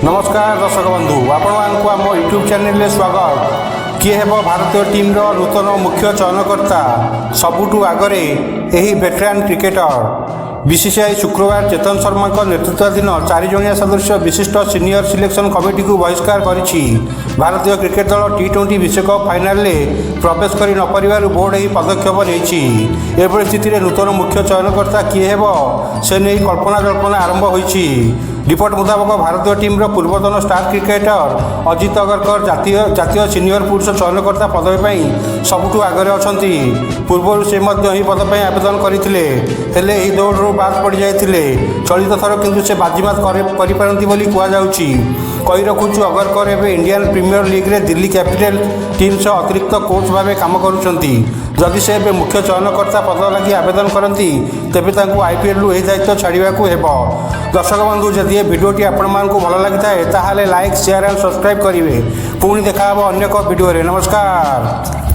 नमस्कार दर्शक बंधु आपण आम यूट्यूब चैनल स्वागत। किए हेब भारतीय टीम नूतन मुख्य चयनकर्ता सबुठू आगरे यही वेटरान क्रिकेटर बीसीसीआई शुक्रवार चेतन शर्मा नेतृत्वाधीन 4 जणिया सदस्य विशिष्ट सीनियर सिलेक्शन कमिटी को बहिष्कार करिछि। भारतीय क्रिकेट दल टी20 विश्वकप फाइनाल में प्रवेश कर न पारिबारु बोर्ड यह पदक्षेप नेछि। एभली स्थिति में नूतन मुख्य चयनकर्ता किए हेब से नहीं कल्पना जल्पना आरंभ होइछि। रिपोर्ट मुताबक भारतीय टीम पूर्वतन स्टार क्रिकेटर अजित अगरकर जातीय सीनियर पुरुष चयनकर्ता पदवी सबुठू आगे अच्छा। पूर्व से पद आवेदन करते हेले यही दौड़ बाद पड़ जाते। चलित थर किंतु से बाजीमात कहुच्छी। कही रखुचु अगरकर एवं इंडियन प्रीमियर लीग रे दिल्ली कैपिटल टीम सह अतिरिक्त कोच भाव काम करुँच। जदि से मुख्य चयनकर्ता पद लगी आवेदन करती तेबे आईपीएल यह दायित्व छाड़ा हेब। दर्शक बंधु जदि ये भिडियोटी आपको भल लगी है ताहले लाइक शेयर एंड सब्सक्राइब करेंगे। पुणी देखा अन्य एक भिडियो। नमस्कार।